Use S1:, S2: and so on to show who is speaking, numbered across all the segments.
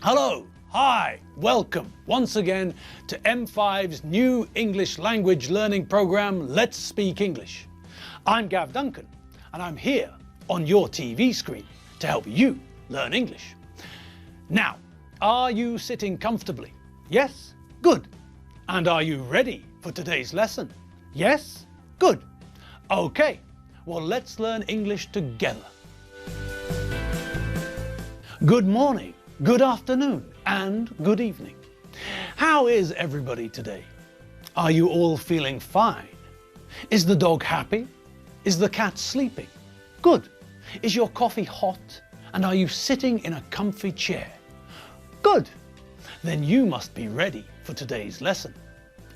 S1: Hello, hi, welcome once again to M5's new English language learning program, Let's Speak English. I'm Gav Duncan and I'm here on your TV screen to help you learn English. Now, are you sitting comfortably? Yes? Good. And are you ready for today's lesson? Yes? Good. Okay, well let's learn English together. Good morning, good afternoon and good evening. How is everybody today? Are you all feeling fine? Is the dog happy? Is the cat sleeping? Good. Is your coffee hot? And are you sitting in a comfy chair? Good. Then you must be ready for today's lesson.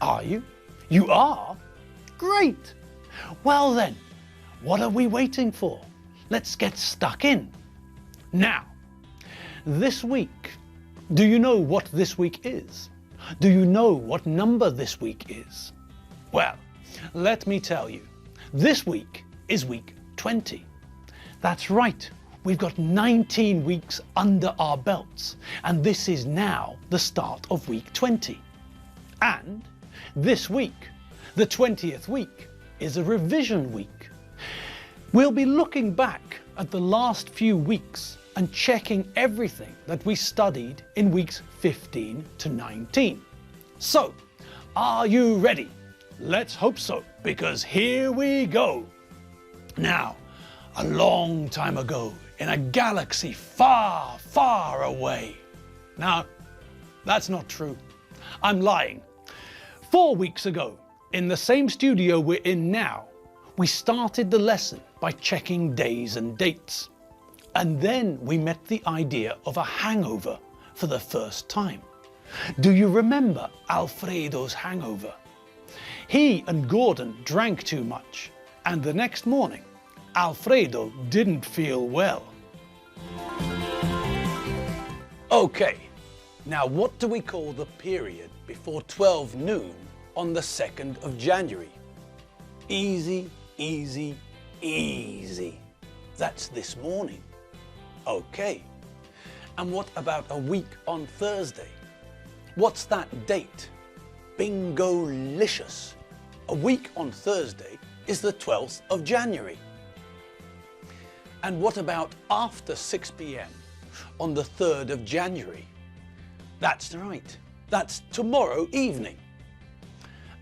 S1: Are you? You are? Great. Well then, what are we waiting for? Let's get stuck in. Now, this week, do you know what this week is? Do you know what number this week is? Well, let me tell you, this week is week 20. That's right, we've got 19 weeks under our belts, and this is now the start of week 20. And this week, the 20th week, is a revision week. We'll be looking back at the last few weeks and checking everything that we studied in weeks 15 to 19. So, are you ready? Let's hope so, because here we go. Now, a long time ago, in a galaxy far, far away. Now, that's not true. I'm lying. 4 weeks ago, in the same studio we're in now, we started the lesson by checking days and dates. And then we met the idea of a hangover for the first time. Do you remember Alfredo's hangover? He and Gordon drank too much, and the next morning, Alfredo didn't feel well. Okay, now what do we call the period before 12 noon on the 2nd of January? Easy, easy, easy. That's this morning. Okay. And what about a week on Thursday? What's that date? Bingo-licious. A week on Thursday is the 12th of January. And what about after 6 p.m. on the 3rd of January? That's right. That's tomorrow evening.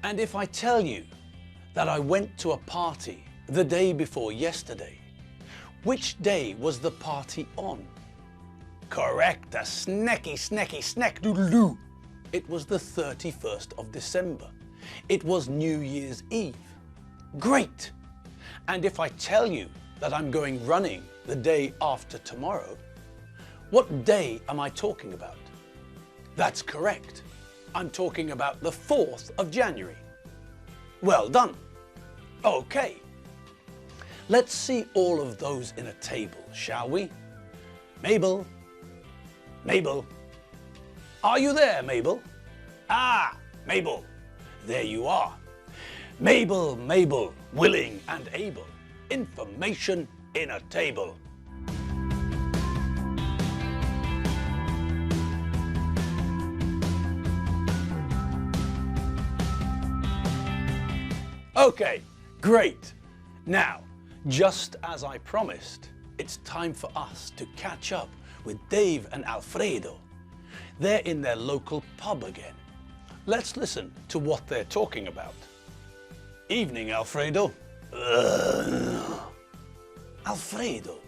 S1: And if I tell you that I went to a party the day before yesterday, which day was the party on? Correct, a snack doodle-doo. It was the 31st of December. It was New Year's Eve. Great! And if I tell you that I'm going running the day after tomorrow, what day am I talking about? That's correct. I'm talking about the 4th of January. Well done. Okay. Let's see all of those in a table, shall we? Mabel? Mabel? Are you there, Mabel? Ah, Mabel, there you are. Mabel, Mabel, willing and able. Information in a table. Okay, great. Now, just as I promised, it's time for us to catch up with Dave and Alfredo. They're in their local pub again. Let's listen to what they're talking about. Evening, Alfredo. Alfredo,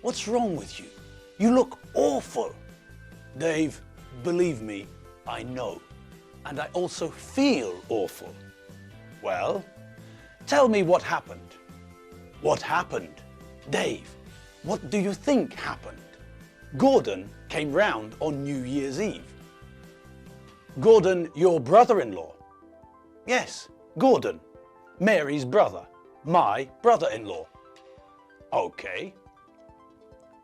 S1: what's wrong with you? You look awful. Dave, believe me, I know. And I also feel awful. Well, tell me what happened. What happened? Dave, what do you think happened? Gordon came round on New Year's Eve. Gordon, your brother-in-law? Yes, Gordon, Mary's brother, my brother-in-law. Okay.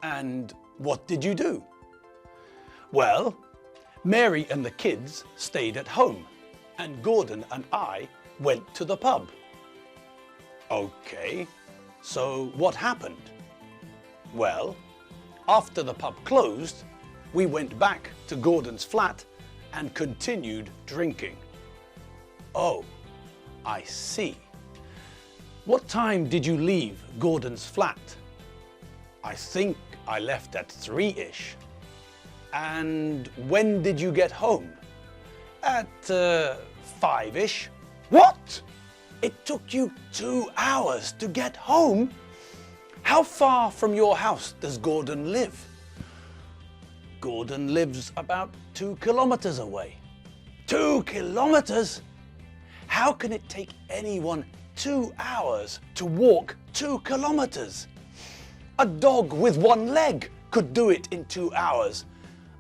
S1: And what did you do? Well, Mary and the kids stayed at home, and Gordon and I went to the pub. Okay, so what happened? Well, after the pub closed, we went back to Gordon's flat and continued drinking. Oh, I see. What time did you leave Gordon's flat? I think I left at 3-ish. And when did you get home? At 5-ish. What? It took you 2 hours to get home? How far from your house does Gordon live? Gordon lives about 2 kilometers away. 2 kilometers? How can it take anyone 2 hours to walk 2 kilometers? A dog with 1 leg could do it in 2 hours.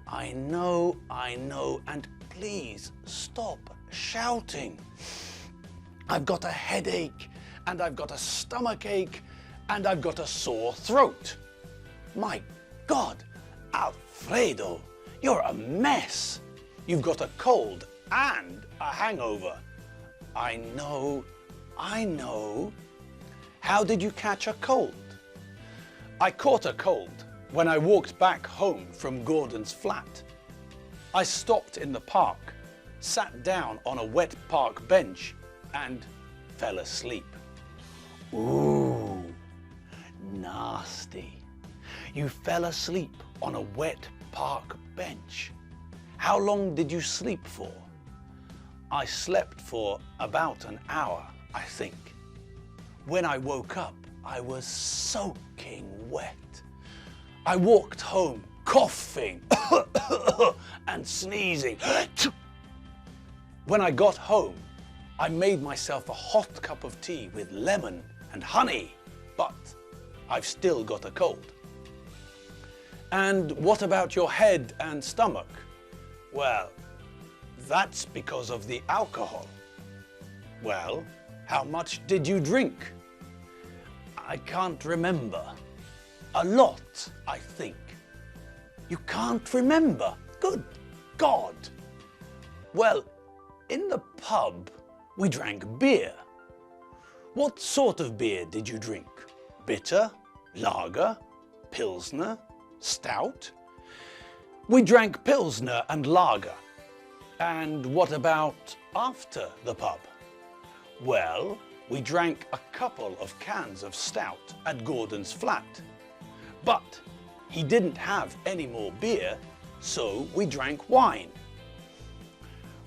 S1: I know, and please stop shouting. I've got a headache, and I've got a stomach ache, and I've got a sore throat. My God, Alfredo, you're a mess. You've got a cold and a hangover. I know. How did you catch a cold? I caught a cold when I walked back home from Gordon's flat. I stopped in the park, sat down on a wet park bench, and fell asleep. Ooh, nasty. You fell asleep on a wet park bench. How long did you sleep for? I slept for about an hour, I think. When I woke up, I was soaking wet. I walked home coughing and sneezing. When I got home, I made myself a hot cup of tea with lemon and honey, but I've still got a cold. And what about your head and stomach? Well, that's because of the alcohol. Well, how much did you drink? I can't remember. A lot, I think. You can't remember? Good God! Well, in the pub, we drank beer. What sort of beer did you drink? Bitter, lager, pilsner, stout? We drank pilsner and lager. And what about after the pub? Well, we drank a couple of cans of stout at Gordon's flat. But he didn't have any more beer, so we drank wine.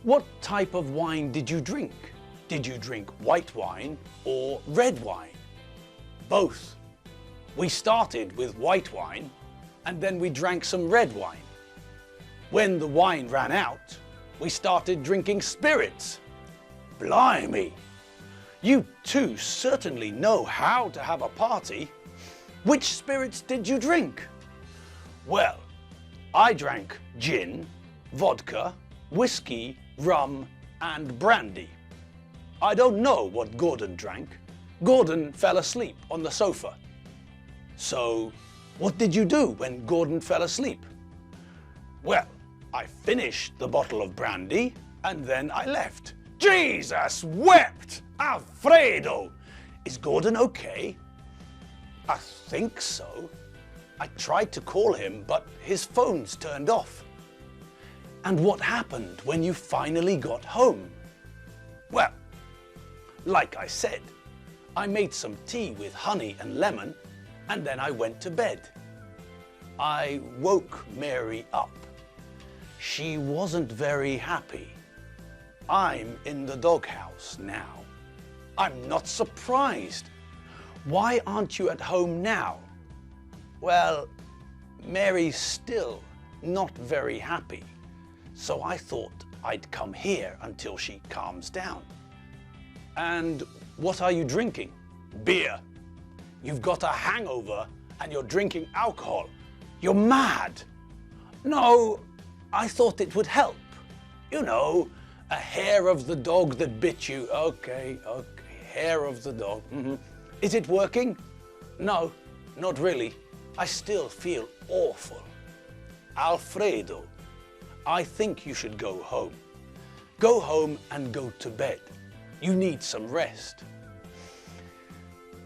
S1: What type of wine did you drink? Did you drink white wine or red wine? Both. We started with white wine and then we drank some red wine. When the wine ran out, we started drinking spirits. Blimey! You two certainly know how to have a party. Which spirits did you drink? Well, I drank gin, vodka, whiskey, rum, and brandy. I don't know what Gordon drank. Gordon fell asleep on the sofa. So, what did you do when Gordon fell asleep? Well, I finished the bottle of brandy and then I left. Jesus wept! Alfredo! Is Gordon okay? I think so. I tried to call him, but his phone's turned off. And what happened when you finally got home? Well, like I said, I made some tea with honey and lemon, and then I went to bed. I woke Mary up. She wasn't very happy. I'm in the doghouse now. I'm not surprised. Why aren't you at home now? Well, Mary's still not very happy, so I thought I'd come here until she calms down. And what are you drinking? Beer. You've got a hangover and you're drinking alcohol. You're mad. No, I thought it would help. You know, a hair of the dog that bit you. Okay, hair of the dog. Is it working? No, not really. I still feel awful. Alfredo, I think you should go home. Go home and go to bed. You need some rest.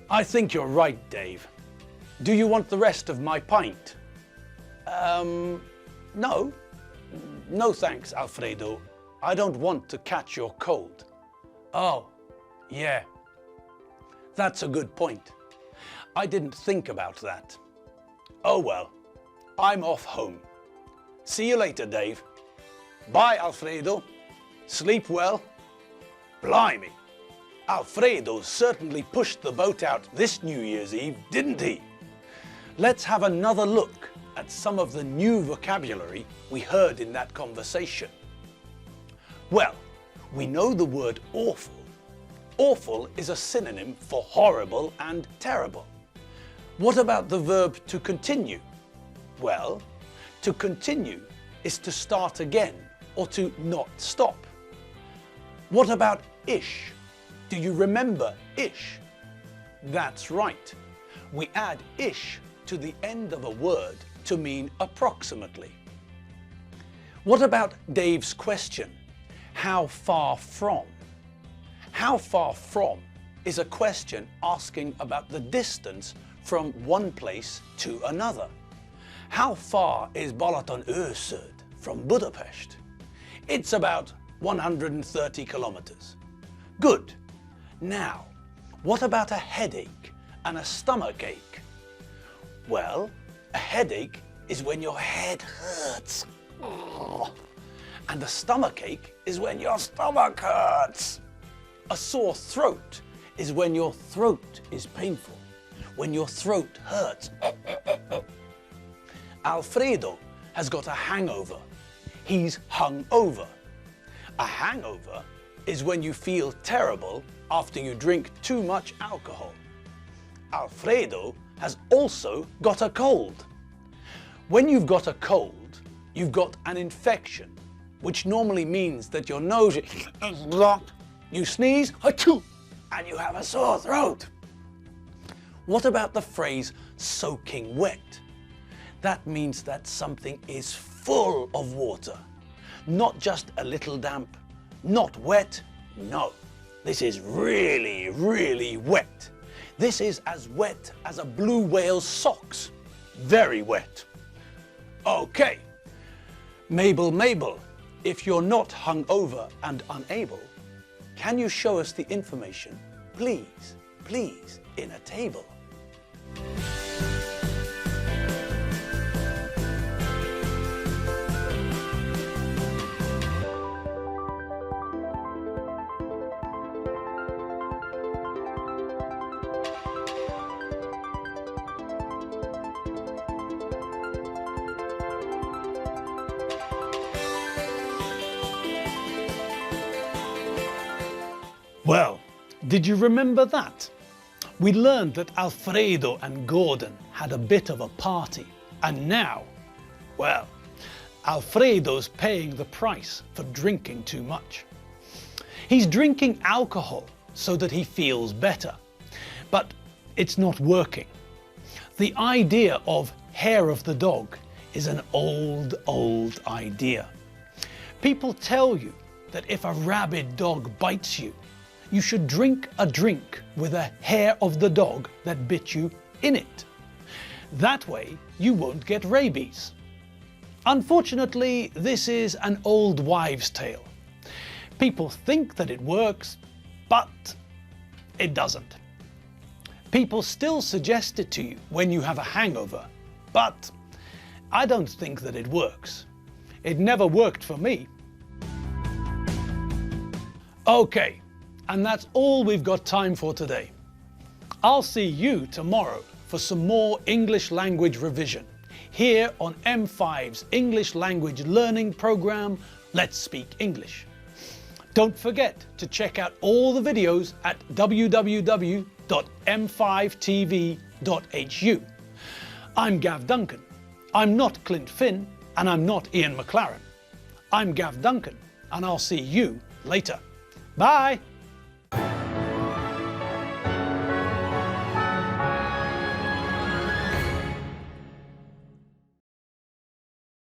S1: I think you're right, Dave. Do you want the rest of my pint? No, no thanks, Alfredo. I don't want to catch your cold. Oh, yeah. That's a good point. I didn't think about that. Oh well, I'm off home. See you later, Dave. Bye, Alfredo. Sleep well. Blimey, Alfredo certainly pushed the boat out this New Year's Eve, didn't he? Let's have another look at some of the new vocabulary we heard in that conversation. Well, we know the word awful. Awful is a synonym for horrible and terrible. What about the verb to continue? Well, to continue is to start again or to not stop. What about ish? Do you remember ish? That's right. We add ish to the end of a word to mean approximately. What about Dave's question? How far from? How far from is a question asking about the distance from one place to another. How far is Balatonőrsöd from Budapest? It's about 130 kilometers. Good. Now, what about a headache and a stomachache? Well, a headache is when your head hurts. And a stomachache is when your stomach hurts. A sore throat is when your throat is painful, when your throat hurts. Alfredo has got a hangover. He's hung over. A hangover is when you feel terrible after you drink too much alcohol. Alfredo has also got a cold. When you've got a cold, you've got an infection, which normally means that your nose is blocked, you sneeze, achoo, and you have a sore throat. What about the phrase soaking wet? That means that something is full of water, not just a little damp, not wet, no. This is really, really wet. This is as wet as a blue whale's socks. Very wet. Okay. Mabel, if you're not hungover and unable, can you show us the information, please, in a table? Well, did you remember that? We learned that Alfredo and Gordon had a bit of a party, and now, well, Alfredo's paying the price for drinking too much. He's drinking alcohol so that he feels better, but it's not working. The idea of hair of the dog is an old idea. People tell you that if a rabid dog bites you, you should drink a drink with a hair of the dog that bit you in it. That way you won't get rabies. Unfortunately, this is an old wives' tale. People think that it works, but it doesn't. People still suggest it to you when you have a hangover, but I don't think that it works. It never worked for me. Okay. And that's all we've got time for today. I'll see you tomorrow for some more English language revision here on M5's English language learning program, Let's Speak English. Don't forget to check out all the videos at www.m5tv.hu. I'm Gav Duncan. I'm not Clint Finn and I'm not Ian McLaren. I'm Gav Duncan and I'll see you later. Bye!